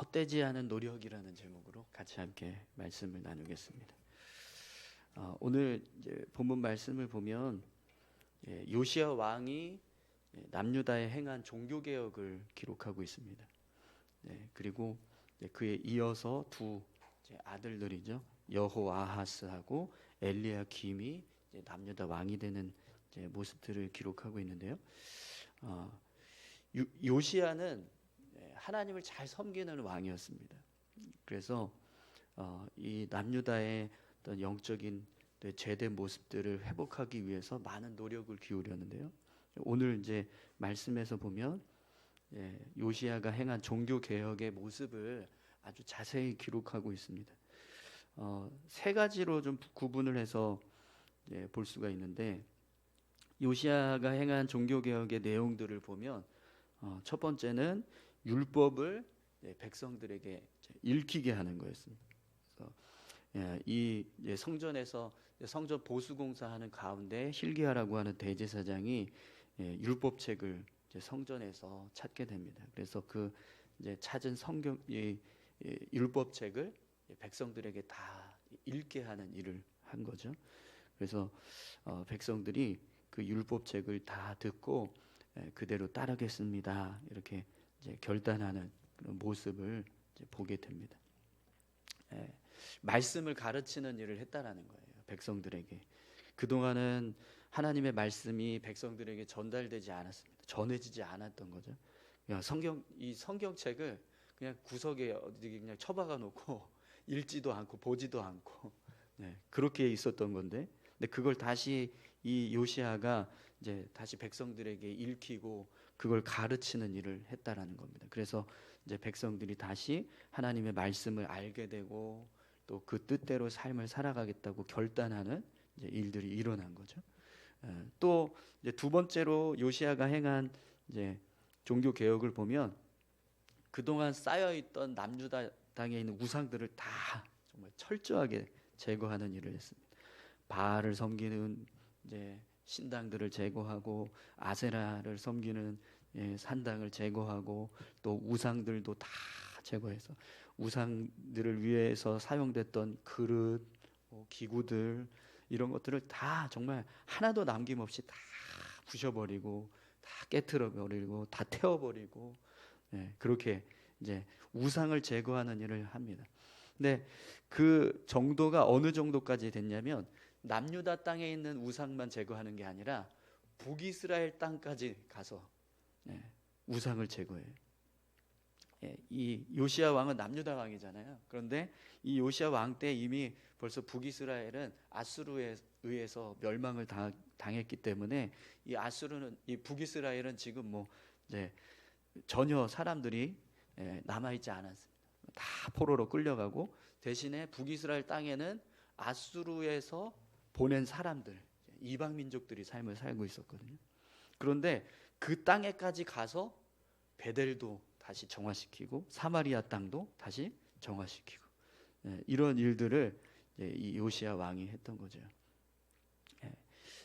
헛되지 않은 노력이라는 제목으로 같이 함께 말씀을 나누겠습니다. 오늘 이제 본문 말씀을 보면 요시야 왕이 남유다에 행한 종교 개혁을 기록하고 있습니다. 그리고 그에 이어서 두 아들들이죠, 여호아하스하고 엘리야김이 남유다 왕이 되는 모습들을 기록하고 있는데요. 요시야는 하나님을 잘 섬기는 왕이었습니다. 그래서 이 남유다의 어떤 영적인 제대 모습들을 회복하기 위해서 많은 노력을 기울였는데요. 오늘 이제 말씀에서 보면 요시야가 행한 종교 개혁의 모습을 아주 자세히 기록하고 있습니다. 세 가지로 좀 구분을 해서 볼 수가 있는데, 요시야가 행한 종교 개혁의 내용들을 보면 첫 번째는 율법을 백성들에게 읽히게 하는 거였습니다. 그래서 이 성전에서 성전 보수 공사하는 가운데 hilkiah라고 하는 대제사장이 율법책을 성전에서 찾게 됩니다. 그래서 그 찾은 성경 율법책을 백성들에게 다 읽게 하는 일을 한 거죠. 그래서 백성들이 그 율법책을 다 듣고 그대로 따르겠습니다, 이렇게 결단하는 그런 모습을 보게 됩니다. 말씀을 가르치는 일을 했다라는 거예요, 백성들에게. 그동안은 하나님의 말씀이 백성들에게 전달되지 않았습니다. 전해지지 않았던 거죠. 이 성경책을 그냥 구석에 어디 그냥 처박아 놓고 읽지도 않고 보지도 않고 그렇게 있었던 건데, 근데 그걸 다시 이 요시야가 이제 다시 백성들에게 읽히고 그걸 가르치는 일을 했다라는 겁니다. 그래서 이제 백성들이 다시 하나님의 말씀을 알게 되고 또 그 뜻대로 삶을 살아가겠다고 결단하는 일들이 일어난 거죠. 또 이제 두 번째로 요시야가 행한 종교 개혁을 보면 그동안 쌓여 있던 남유다 땅에 있는 우상들을 다 정말 철저하게 제거하는 일을 했습니다. 바알을 섬기는 신당들을 제거하고, 아세라를 섬기는 산당을 제거하고, 또 우상들도 다 제거해서 우상들을 위해서 사용됐던 그릇, 기구들, 이런 것들을 다 정말 하나도 남김없이 다 부셔버리고, 다 깨트려버리고, 다 태워버리고, 그렇게 우상을 제거하는 일을 합니다. 근데 그 정도가 어느 정도까지 됐냐면, 남유다 땅에 있는 우상만 제거하는 게 아니라 북이스라엘 땅까지 가서 우상을 제거해요. 이 요시야 왕은 남유다 왕이잖아요. 그런데 이 요시야 왕 때 이미 벌써 북이스라엘은 아수르에 의해서 멸망을 당했기 때문에 이 북이스라엘은 지금 전혀 사람들이 남아있지 않았습니다. 다 포로로 끌려가고, 대신에 북이스라엘 땅에는 아수르에서 보낸 사람들, 이방 민족들이 삶을 살고 있었거든요. 그런데 그 땅에까지 가서 베델도 다시 정화시키고, 사마리아 땅도 다시 정화시키고, 이런 일들을 이 요시야 왕이 했던 거죠.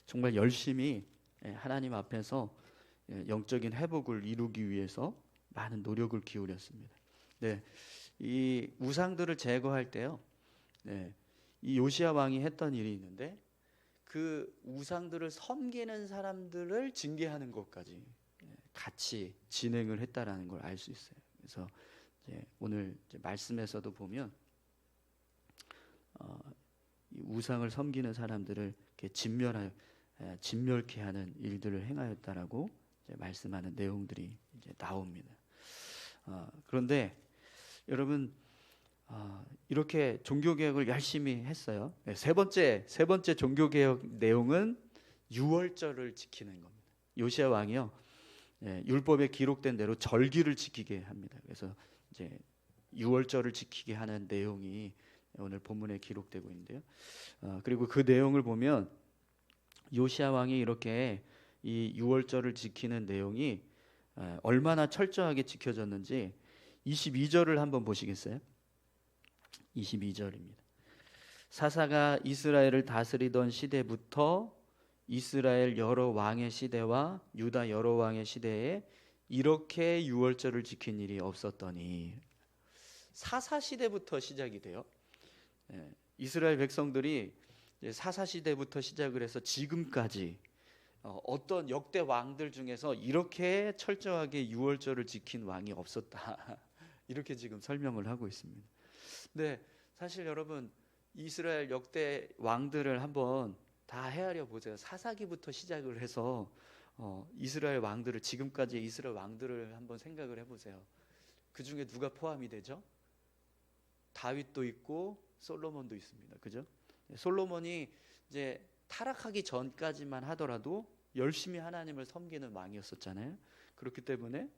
정말 열심히 하나님 앞에서 영적인 회복을 이루기 위해서 많은 노력을 기울였습니다. 이 우상들을 제거할 때요, 이 요시야 왕이 했던 일이 있는데, 그 우상들을 섬기는 사람들을 징계하는 것까지 같이 진행을 했다라는 걸 알 수 있어요. 그래서 오늘 말씀에서도 보면 이 우상을 섬기는 사람들을 이렇게 진멸케 하는 일들을 행하였다라고 말씀하는 내용들이 나옵니다. 그런데 여러분, 이렇게 종교개혁을 열심히 했어요. 세 번째 종교개혁 내용은 유월절을 지키는 겁니다. 요시야 왕이요, 율법에 기록된 대로 절기를 지키게 합니다. 그래서 유월절을 지키게 하는 내용이 오늘 본문에 기록되고 있는데요. 그리고 그 내용을 보면 요시야 왕이 이렇게 이 유월절을 지키는 내용이 얼마나 철저하게 지켜졌는지 22절을 한번 보시겠어요? 22절입니다. 사사가 이스라엘을 다스리던 시대부터 이스라엘 여러 왕의 시대와 유다 여러 왕의 시대에 이렇게 유월절을 지킨 일이 없었더니, 사사 시대부터 시작이 돼요. 이스라엘 백성들이 사사 시대부터 시작을 해서 지금까지 어떤 역대 왕들 중에서 이렇게 철저하게 유월절을 지킨 왕이 없었다. 이렇게 지금 설명을 하고 있습니다. 근데 사실 여러분, 이스라엘 역대 왕들을 한번 다 헤아려 보세요. 사사기부터 시작을 해서 이스라엘 왕들을, 지금까지 이스라엘 왕들을 한번 생각을 해보세요. 그 중에 누가 포함이 되죠? 다윗도 있고 솔로몬도 있습니다. 그죠? 솔로몬이 이제 타락하기 전까지만 하더라도 열심히 하나님을 섬기는 왕이었었잖아요. 그렇기 때문에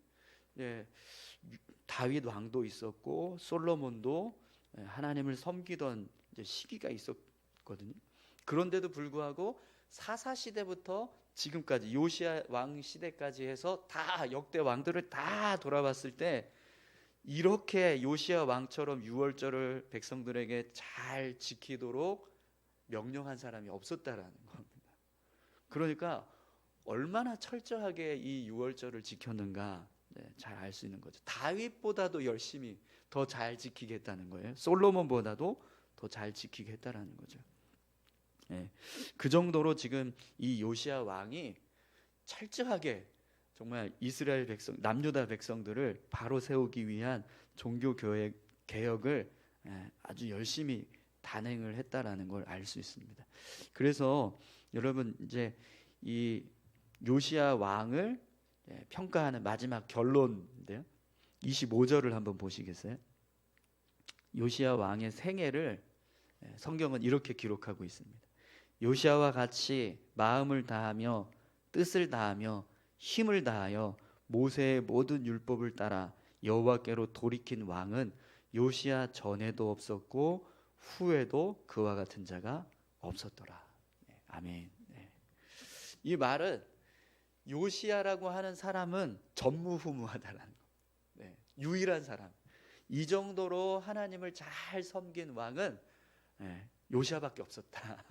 다윗 왕도 있었고 솔로몬도 하나님을 섬기던 이제 시기가 있었거든요. 그런데도 불구하고 사사 시대부터 지금까지 요시야 왕 시대까지 해서 다 역대 왕들을 다 돌아봤을 때 이렇게 요시야 왕처럼 유월절을 백성들에게 잘 지키도록 명령한 사람이 없었다라는 겁니다. 그러니까 얼마나 철저하게 이 유월절을 지켰는가 잘 알 수 있는 거죠. 다윗보다도 열심히 더 잘 지키겠다는 거예요. 솔로몬보다도 더 잘 지키겠다라는 거죠. 그 정도로 지금 이 요시야 왕이 철저하게 정말 이스라엘 백성, 남유다 백성들을 바로 세우기 위한 종교 개혁을 아주 열심히 단행을 했다라는 걸 알 수 있습니다. 그래서 여러분, 이제 이 요시야 왕을 평가하는 마지막 결론인데요. 25절을 한번 보시겠어요? 요시야 왕의 생애를 성경은 이렇게 기록하고 있습니다. 요시야와 같이 마음을 다하며 뜻을 다하며 힘을 다하여 모세의 모든 율법을 따라 여호와께로 돌이킨 왕은 요시야 전에도 없었고 후에도 그와 같은 자가 없었더라. 아멘. 이 말은 요시야라고 하는 사람은 전무후무하다라는 거. 유일한 사람. 이 정도로 하나님을 잘 섬긴 왕은 요시야밖에 없었다.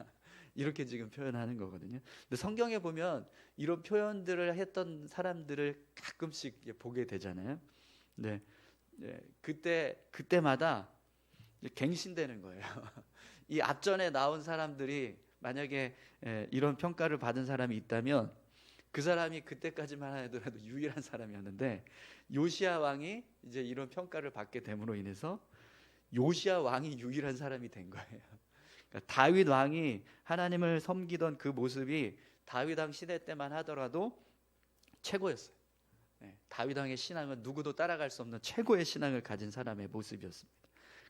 이렇게 지금 표현하는 거거든요. 근데 성경에 보면 이런 표현들을 했던 사람들을 가끔씩 보게 되잖아요. 네, 그때마다 갱신되는 거예요. 이 앞전에 나온 사람들이 만약에 이런 평가를 받은 사람이 있다면 그 사람이 그때까지만 하더라도 유일한 사람이었는데 요시야 왕이 이제 이런 평가를 받게 됨으로 인해서 요시야 왕이 유일한 사람이 된 거예요. 그러니까 다윗 왕이 하나님을 섬기던 그 모습이 다윗 왕 시대 때만 하더라도 최고였어요. 다윗 왕의 신앙은 누구도 따라갈 수 없는 최고의 신앙을 가진 사람의 모습이었습니다.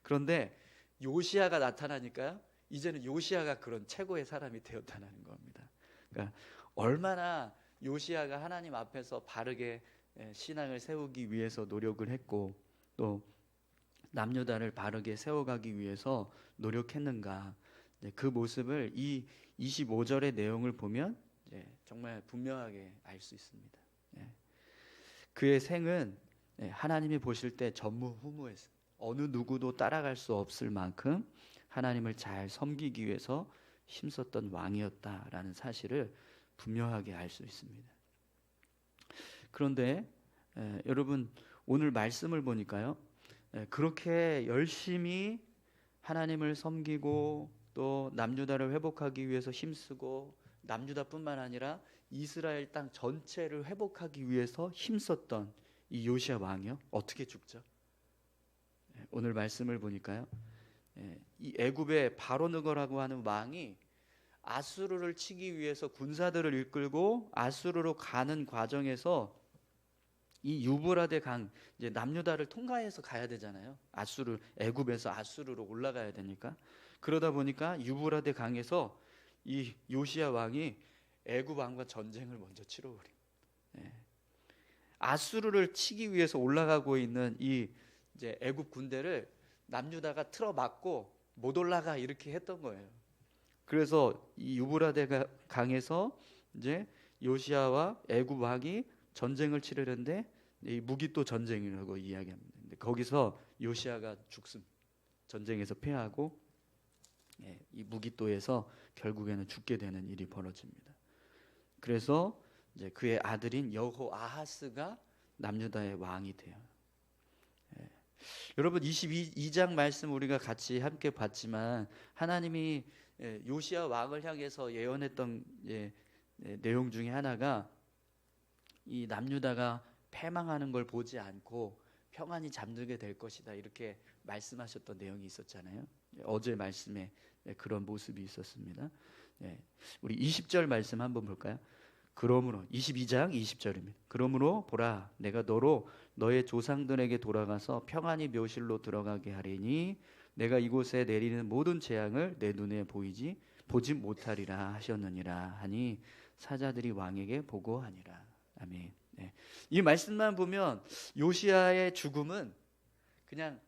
그런데 요시야가 나타나니까요, 이제는 요시야가 그런 최고의 사람이 되었다는 겁니다. 그러니까 얼마나 요시야가 하나님 앞에서 바르게 신앙을 세우기 위해서 노력을 했고 또 남유다를 바르게 세워가기 위해서 노력했는가, 그 모습을 이 25절의 내용을 보면 정말 분명하게 알 수 있습니다. 그의 생은 하나님이 보실 때 전무후무했어요. 어느 누구도 따라갈 수 없을 만큼 하나님을 잘 섬기기 위해서 힘썼던 왕이었다라는 사실을 분명하게 알 수 있습니다. 그런데 여러분, 오늘 말씀을 보니까요, 그렇게 열심히 하나님을 섬기고 또 남유다를 회복하기 위해서 힘쓰고 남유다뿐만 아니라 이스라엘 땅 전체를 회복하기 위해서 힘썼던 이 요시야 왕이요, 어떻게 죽죠? 오늘 말씀을 보니까요, 이 애굽의 바로느거라고 하는 왕이 아수르를 치기 위해서 군사들을 이끌고 아수르로 가는 과정에서 이 유브라데 강, 이제 남유다를 통과해서 가야 되잖아요. 애굽에서 아수르로 올라가야 되니까. 그러다 보니까 유브라데 강에서 이 요시야 왕이 애굽 왕과 전쟁을 먼저 치러버린. 아수르를 치기 위해서 올라가고 있는 이 이제 애굽 군대를 남유다가 틀어막고 못 올라가 이렇게 했던 거예요. 그래서 이 유브라데 강에서 이제 요시야와 애굽 왕이 전쟁을 치르는데 이 무기또 전쟁이라고 이야기합니다. 근데 거기서 요시야가 죽습니다. 전쟁에서 패하고 이 무기또에서 결국에는 죽게 되는 일이 벌어집니다. 그래서 이제 그의 아들인 여호아하스가 남유다의 왕이 돼요. 여러분 22장 말씀 우리가 같이 함께 봤지만 하나님이 요시야 왕을 향해서 예언했던 내용 중에 하나가 이 남유다가 패망하는 걸 보지 않고 평안히 잠들게 될 것이다 이렇게 말씀하셨던 내용이 있었잖아요. 어제 말씀에 그런 모습이 있었습니다. 우리 20절 말씀 한번 볼까요? 그러므로 22장 20절입니다. 그러므로 보라 내가 너로 너의 조상들에게 돌아가서 평안히 묘실로 들어가게 하리니 내가 이곳에 내리는 모든 재앙을 내 눈에 보지 못하리라 하셨느니라 하니 사자들이 왕에게 보고하니라. 아멘. 이 말씀만 보면 요시야의 죽음은 그냥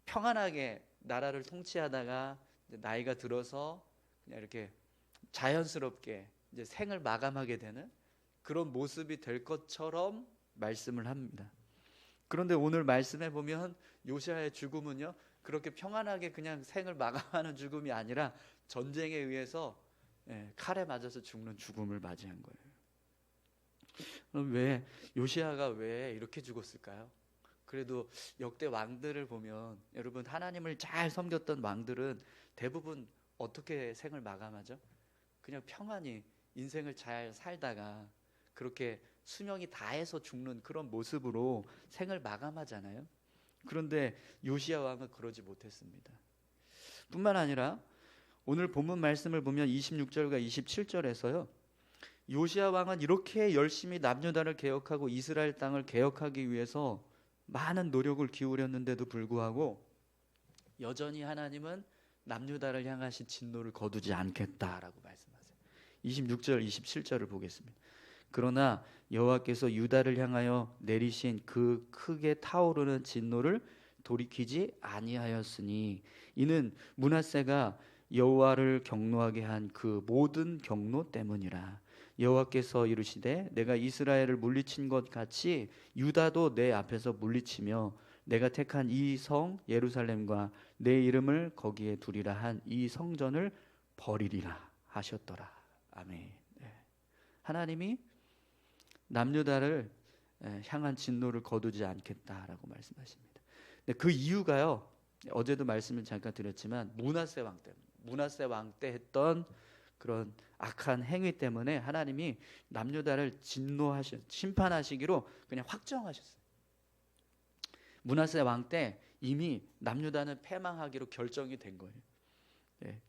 평안하게 나라를 통치하다가 나이가 들어서 그냥 이렇게 자연스럽게 이제 생을 마감하게 되는 그런 모습이 될 것처럼 말씀을 합니다. 그런데 오늘 말씀해 보면 요시야의 죽음은요 그렇게 평안하게 그냥 생을 마감하는 죽음이 아니라 전쟁에 의해서 칼에 맞아서 죽는 죽음을 맞이한 거예요. 그럼 왜 요시야가 왜 이렇게 죽었을까요? 그래도 역대 왕들을 보면 여러분 하나님을 잘 섬겼던 왕들은 대부분 어떻게 생을 마감하죠? 그냥 평안히 인생을 잘 살다가 그렇게 수명이 다해서 죽는 그런 모습으로 생을 마감하잖아요. 그런데 요시야 왕은 그러지 못했습니다. 뿐만 아니라 오늘 본문 말씀을 보면 26절과 27절에서요 요시야 왕은 이렇게 열심히 남유다를 개혁하고 이스라엘 땅을 개혁하기 위해서 많은 노력을 기울였는데도 불구하고 여전히 하나님은 남유다를 향하신 진노를 거두지 않겠다라고 말씀하세요. 26절 27절을 보겠습니다. 그러나 여호와께서 유다를 향하여 내리신 그 크게 타오르는 진노를 돌이키지 아니하였으니 이는 므낫세가 여호와를 경노하게 한 그 모든 경노 때문이라. 여호와께서 이르시되 내가 이스라엘을 물리친 것 같이 유다도 내 앞에서 물리치며 내가 택한 이 성 예루살렘과 내 이름을 거기에 두리라 한 이 성전을 버리리라 하셨더라. 아멘. 하나님이 남유다를 향한 진노를 거두지 않겠다라고 말씀하십니다. 그 이유가요. 어제도 말씀을 잠깐 드렸지만 므낫세 왕 때문에 므낫세 왕 때 했던 그런 악한 행위 때문에 하나님이 남유다를 심판하시기로 그냥 확정하셨어요. 므낫세 왕 때 이미 남유다는 패망하기로 결정이 된 거예요.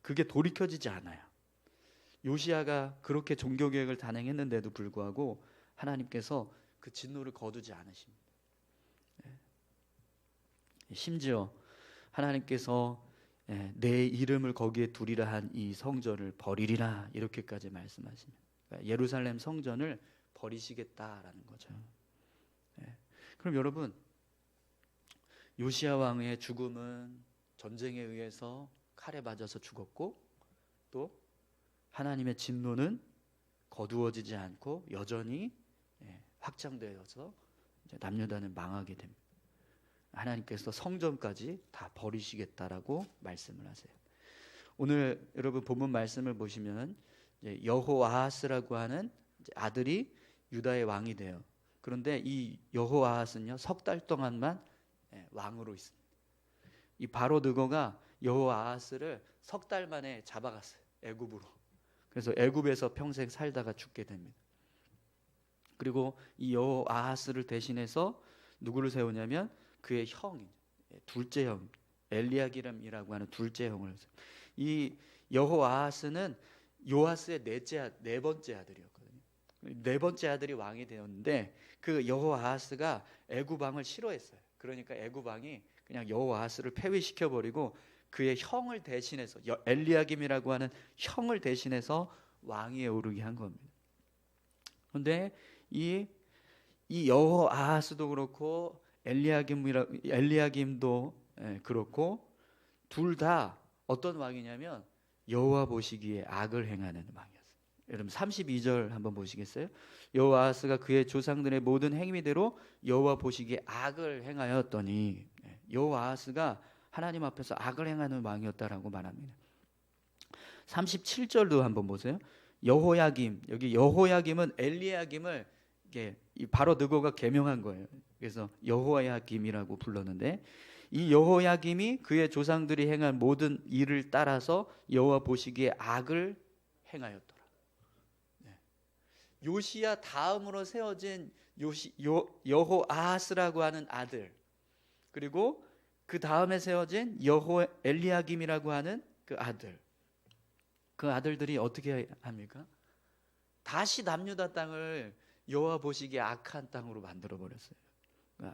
그게 돌이켜지지 않아요. 요시야가 그렇게 종교개혁을 단행했는데도 불구하고 하나님께서 그 진노를 거두지 않으십니다. 심지어 하나님께서 내 이름을 거기에 두리라 한 이 성전을 버리리라 이렇게까지 말씀하십니다. 그러니까 예루살렘 성전을 버리시겠다라는 거죠. 그럼 여러분 요시야 왕의 죽음은 전쟁에 의해서 칼에 맞아서 죽었고 또 하나님의 진노는 거두어지지 않고 여전히 확장되어서 남유다는 망하게 됩니다. 하나님께서 성전까지 다 버리시겠다라고 말씀을 하세요. 오늘 여러분 본문 말씀을 보시면 여호아하스라고 하는 아들이 유다의 왕이 돼요. 그런데 이 여호아하스는요 3달 동안만 왕으로 있습니다. 이 바로 느고가 여호아하스를 3달 만에 잡아갔어요. 애굽으로. 그래서 애굽에서 평생 살다가 죽게 됩니다. 그리고 이 여호아하스를 대신해서 누구를 세우냐면 그의 형, 둘째 형 엘리야기람이라고 하는 둘째 형을. 이 여호아하스는 요아스의 네 번째 아들이었거든요. 네 번째 아들이 왕이 되었는데 그 여호아하스가 애굽 왕을 싫어했어요. 그러니까 애굽 왕이 그냥 여호아하스를 폐위시켜 버리고 그의 형을 대신해서 엘리야김이라고 하는 형을 대신해서 왕위에 오르게 한 겁니다. 그런데 이 여호아하스도 그렇고 엘리야김도 그렇고 둘 다 어떤 왕이냐면 여호와 보시기에 악을 행하는 왕이었어요. 여러분 32절 한번 보시겠어요? 여호아하스가 그의 조상들의 모든 행위대로 여호와 보시기에 악을 행하였더니 여호아하스가 하나님 앞에서 악을 행하는 왕이었다라고 말합니다. 37절도 한번 보세요. 여호야김, 여기 여호야김은 엘리야김을 이 바로 느고가 계명한 거예요. 그래서 여호야김이라고 불렀는데, 이 여호야김이 그의 조상들이 행한 모든 일을 따라서 여호와 보시기에 악을 행하였더라. 요시야 다음으로 세워진 여호아하스라고 하는 아들, 그리고 그 다음에 세워진 엘리야김이라고 하는 그 아들, 그 아들들이 어떻게 합니까? 다시 남유다 땅을 여호와 보시기에 악한 땅으로 만들어 버렸어요.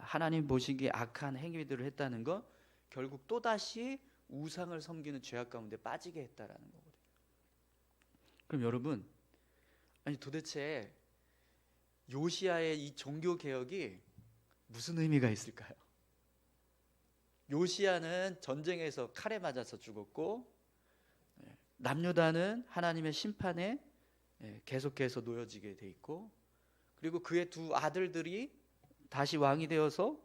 하나님 보시기에 악한 행위들을 했다는 거, 결국 또다시 우상을 섬기는 죄악 가운데 빠지게 했다라는 거거든요. 그럼 여러분, 아니 도대체 요시야의 이 종교 개혁이 무슨 의미가 있을까요? 요시야는 전쟁에서 칼에 맞아서 죽었고, 남유다는 하나님의 심판에 계속해서 놓여지게 돼 있고, 그리고 그의 두 아들들이 다시 왕이 되어서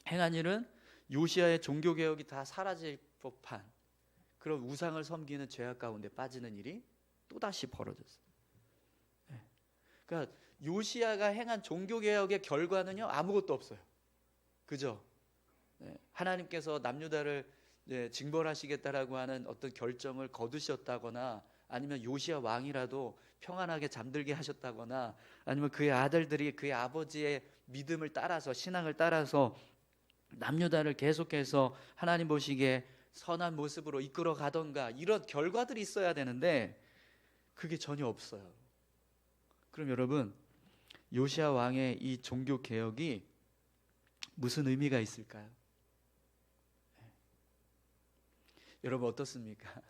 행한 일은 요시야의 종교 개혁이 다 사라질 법한 그런 우상을 섬기는 죄악 가운데 빠지는 일이 또다시 벌어졌어요. 그러니까 요시야가 행한 종교 개혁의 결과는요, 아무것도 없어요. 그죠? 하나님께서 남유다를 징벌하시겠다라고 하는 어떤 결정을 거두셨다거나, 아니면 요시야 왕이라도 평안하게 잠들게 하셨다거나, 아니면 그의 아들들이 그의 아버지의 믿음을 따라서, 신앙을 따라서 남유다를 계속해서 하나님 보시기에 선한 모습으로 이끌어 가던가, 이런 결과들이 있어야 되는데 그게 전혀 없어요. 그럼 여러분, 요시야 왕의 이 종교 개혁이 무슨 의미가 있을까요? 여러분 어떻습니까?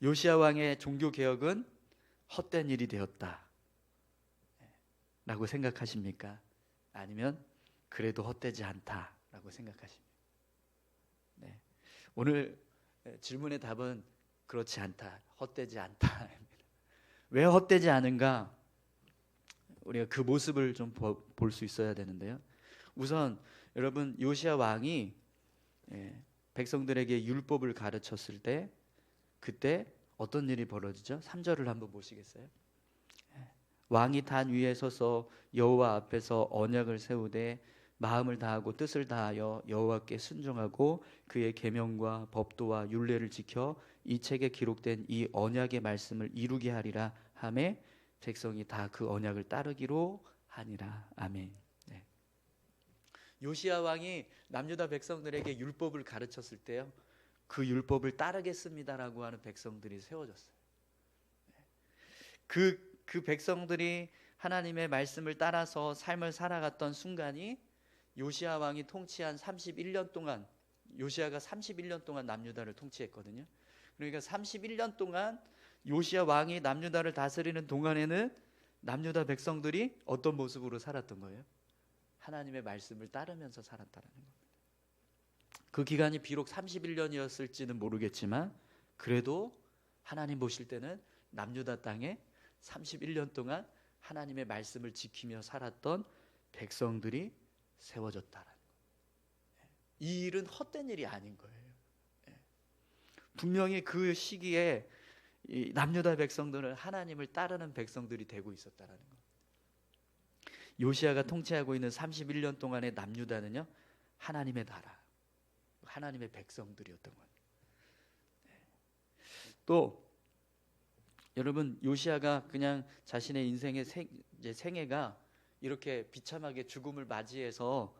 요시야 왕의 종교 개혁은 헛된 일이 되었다 라고 생각하십니까? 아니면 그래도 헛되지 않다라고 생각하십니까? 네. 오늘 질문의 답은 그렇지 않다, 헛되지 않다. 왜 헛되지 않은가? 우리가 그 모습을 좀 볼 수 있어야 되는데요. 우선 여러분, 요시야 왕이 백성들에게 율법을 가르쳤을 때, 그때 어떤 일이 벌어지죠? 3절을 한번 보시겠어요? 왕이 단 위에 서서 여호와 앞에서 언약을 세우되 마음을 다하고 뜻을 다하여 여호와께 순종하고 그의 계명과 법도와 율례를 지켜 이 책에 기록된 이 언약의 말씀을 이루게 하리라 하매 백성이 다 그 언약을 따르기로 하니라. 아멘. 네. 요시야 왕이 남유다 백성들에게 율법을 가르쳤을 때요, 그 율법을 따르겠습니다라고 하는 백성들이 세워졌어요. 그 백성들이 하나님의 말씀을 따라서 삶을 살아갔던 순간이, 요시야 왕이 통치한 31년 동안, 요시야가 31년 동안 남유다를 통치했거든요. 그러니까 31년 동안 요시야 왕이 남유다를 다스리는 동안에는 남유다 백성들이 어떤 모습으로 살았던 거예요? 하나님의 말씀을 따르면서 살았다는 겁니다. 그 기간이 비록 31년이었을지는 모르겠지만, 그래도 하나님 보실 때는 남유다 땅에 31년 동안 하나님의 말씀을 지키며 살았던 백성들이 세워졌다는 거예요. 이 일은 헛된 일이 아닌 거예요. 분명히 그 시기에 이 남유다 백성들은 하나님을 따르는 백성들이 되고 있었다는 거. 요시야가 통치하고 있는 31년 동안의 남유다는요, 하나님의 나라, 하나님의 백성들이었던 거예요. 또 여러분, 요시야가 그냥 자신의 인생의 생애가 이렇게 비참하게 죽음을 맞이해서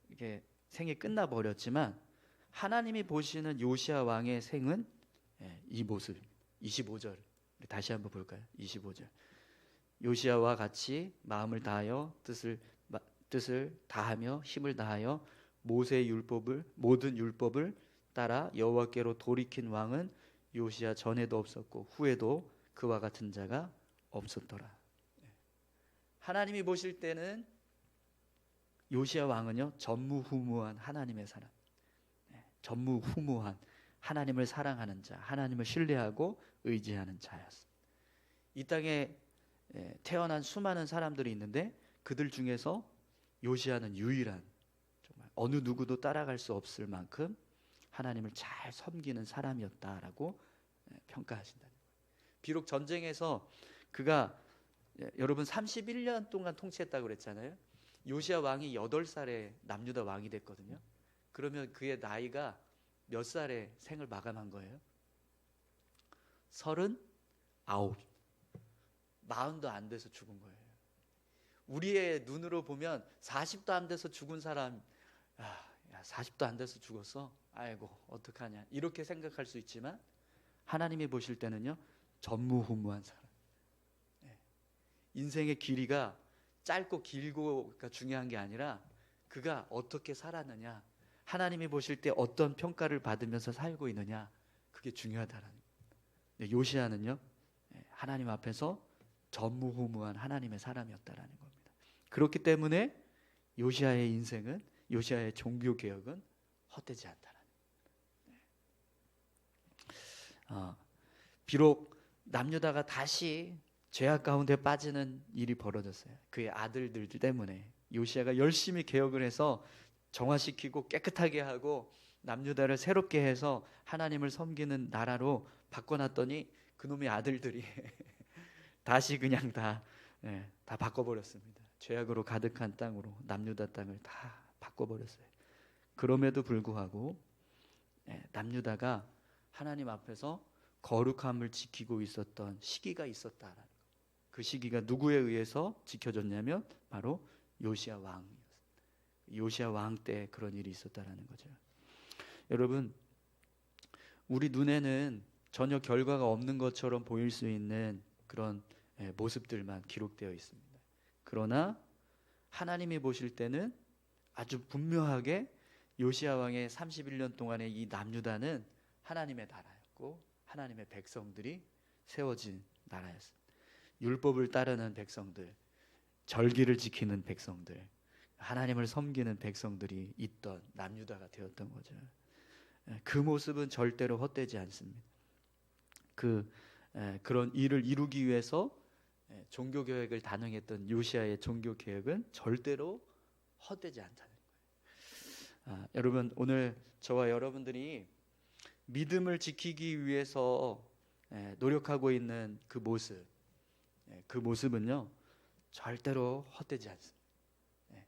이렇게 생이 끝나 버렸지만, 하나님이 보시는 요시야 왕의 생은 이 모습. 25절 다시 한번 볼까요? 25절. 요시야와 같이 마음을 다하여 뜻을 다하며 힘을 다하여 모세의 모든 율법을 따라 여호와께로 돌이킨 왕은 요시야 전에도 없었고 후에도 그와 같은 자가 없었더라. 하나님이 보실 때는 요시야 왕은요, 전무후무한 하나님의 사람, 전무후무한 하나님을 사랑하는 자, 하나님을 신뢰하고 의지하는 자였습니다. 이 땅에 태어난 수많은 사람들이 있는데 그들 중에서 요시야는 유일한, 정말 어느 누구도 따라갈 수 없을 만큼 하나님을 잘 섬기는 사람이었다라고 평가하신다. 비록 전쟁에서 그가 여러분 31년 동안 통치했다고 그랬잖아요. 요시야 왕이 8살에 남유다 왕이 됐거든요. 그러면 그의 나이가 몇 살에 생을 마감한 거예요? 39. 40도 안 돼서 죽은 거예요. 우리의 눈으로 보면 40도 안 돼서 죽은 사람, 야 40도 안 돼서 죽었어? 아이고 어떡하냐 이렇게 생각할 수 있지만 하나님이 보실 때는요, 전무후무한 사람. 인생의 길이가 짧고 길고가 중요한 게 아니라 그가 어떻게 살았느냐, 하나님이 보실 때 어떤 평가를 받으면서 살고 있느냐, 그게 중요하다라는 거예요. 요시야는요, 하나님 앞에서 전무후무한 하나님의 사람이었다라는 겁니다. 그렇기 때문에 요시야의 인생은, 요시야의 종교 개혁은 헛되지 않다라는 거예요. 비록 남유다가 다시 죄악 가운데 빠지는 일이 벌어졌어요. 그의 아들들 때문에. 요시야가 열심히 개혁을 해서 정화시키고 깨끗하게 하고 남유다를 새롭게 해서 하나님을 섬기는 나라로 바꿔놨더니 그놈의 아들들이 다시 그냥 다 바꿔버렸습니다. 죄악으로 가득한 땅으로 남유다 땅을 다 바꿔버렸어요. 그럼에도 불구하고 남유다가 하나님 앞에서 거룩함을 지키고 있었던 시기가 있었다라는 것. 그 시기가 누구에 의해서 지켜졌냐면 바로 요시야 왕이었어요. 요시야 왕 때 그런 일이 있었다라는 거죠. 여러분, 우리 눈에는 전혀 결과가 없는 것처럼 보일 수 있는 그런 모습들만 기록되어 있습니다. 그러나 하나님이 보실 때는 아주 분명하게 요시야 왕의 31년 동안의 이 남유다는 하나님의 나라였고 하나님의 백성들이 세워진 나라였습니다. 율법을 따르는 백성들, 절기를 지키는 백성들, 하나님을 섬기는 백성들이 있던 남유다가 되었던 거죠. 그 모습은 절대로 헛되지 않습니다. 그런 일을 이루기 위해서 종교 개혁을 단행했던 요시야의 종교 개혁은 절대로 헛되지 않다는 거예요. 여러분, 오늘 저와 여러분들이 믿음을 지키기 위해서 노력하고 있는 그 모습은요, 절대로 헛되지 않습니다.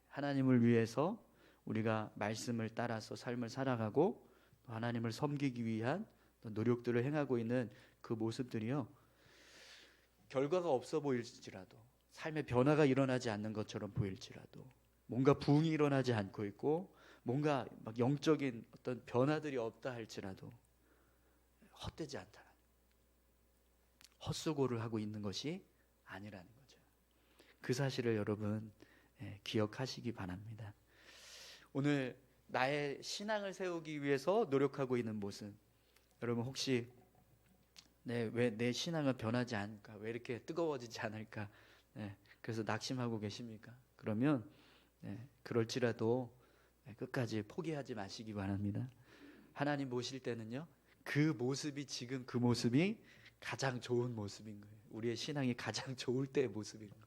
하나님을 위해서 우리가 말씀을 따라서 삶을 살아가고 하나님을 섬기기 위한 노력들을 행하고 있는 그 모습들이요, 결과가 없어 보일지라도, 삶의 변화가 일어나지 않는 것처럼 보일지라도, 뭔가 부흥이 일어나지 않고 있고 뭔가 막 영적인 어떤 변화들이 없다 할지라도 헛되지 않다, 헛수고를 하고 있는 것이 아니라는 거죠. 그 사실을 여러분 기억하시기 바랍니다. 오늘 나의 신앙을 세우기 위해서 노력하고 있는 모습, 여러분 혹시 왜 내 신앙은 변하지 않을까, 왜 이렇게 뜨거워지지 않을까, 그래서 낙심하고 계십니까? 그러면 그럴지라도 끝까지 포기하지 마시기 바랍니다. 하나님 보실 때는요, 그 모습이 지금 그 모습이 가장 좋은 모습인 거예요. 우리의 신앙이 가장 좋을 때의 모습인 거예요.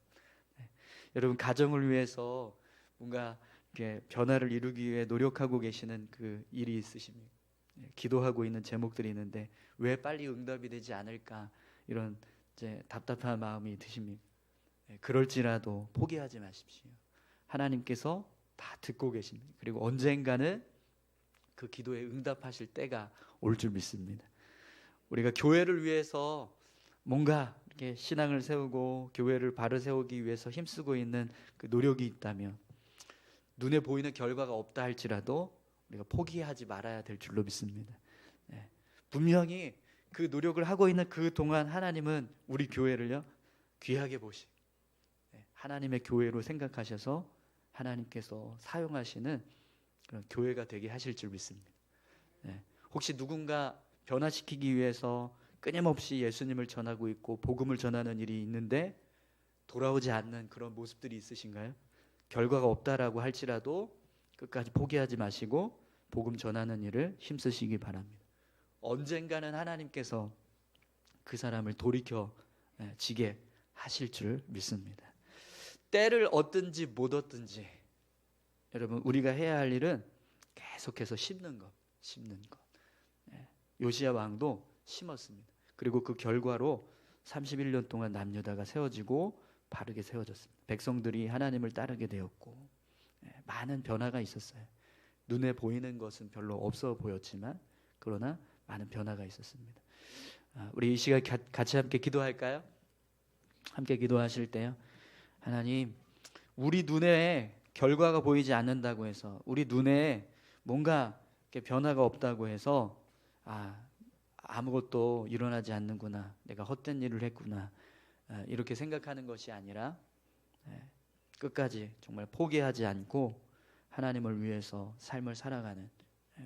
여러분, 가정을 위해서 뭔가 이렇게 변화를 이루기 위해 노력하고 계시는 그 일이 있으십니까? 기도하고 있는 제목들이 있는데 왜 빨리 응답이 되지 않을까, 이런 이제 답답한 마음이 드십니까? 그럴지라도 포기하지 마십시오. 하나님께서 다 듣고 계십니다. 그리고 언젠가는 그 기도에 응답하실 때가 올 줄 믿습니다. 우리가 교회를 위해서 뭔가 이렇게 신앙을 세우고 교회를 바로 세우기 위해서 힘쓰고 있는 그 노력이 있다면, 눈에 보이는 결과가 없다 할지라도 우리가 포기하지 말아야 될 줄로 믿습니다. 분명히 그 노력을 하고 있는 그 동안 하나님은 우리 교회를요, 귀하게 보시, 하나님의 교회로 생각하셔서 하나님께서 사용하시는 그런 교회가 되게 하실 줄 믿습니다. 혹시 누군가 변화시키기 위해서 끊임없이 예수님을 전하고 있고 복음을 전하는 일이 있는데 돌아오지 않는 그런 모습들이 있으신가요? 결과가 없다라고 할지라도 끝까지 포기하지 마시고 복음 전하는 일을 힘쓰시기 바랍니다. 언젠가는 하나님께서 그 사람을 돌이켜 지게 하실 줄 믿습니다. 때를 얻든지 못 얻든지, 여러분, 우리가 해야 할 일은 계속해서 심는 것. 요시야 왕도 심었습니다. 그리고 그 결과로 31년 동안 남유다가 세워지고 바르게 세워졌습니다. 백성들이 하나님을 따르게 되었고 많은 변화가 있었어요. 눈에 보이는 것은 별로 없어 보였지만 그러나 많은 변화가 있었습니다. 우리 이 시간 같이 함께 기도할까요? 함께 기도하실 때요. 하나님, 우리 눈에 결과가 보이지 않는다고 해서, 우리 눈에 뭔가 변화가 없다고 해서 아무것도 일어나지 않는구나, 내가 헛된 일을 했구나, 이렇게 생각하는 것이 아니라 끝까지 정말 포기하지 않고 하나님을 위해서 삶을 살아가는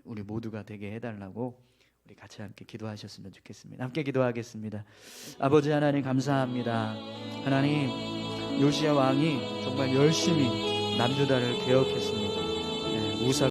우리 모두가 되게 해달라고 우리 같이 함께 기도하셨으면 좋겠습니다. 함께 기도하겠습니다. 아버지 하나님, 감사합니다. 하나님, 요시야 왕이 정말 열심히 남유다를 개혁했습니다. 우상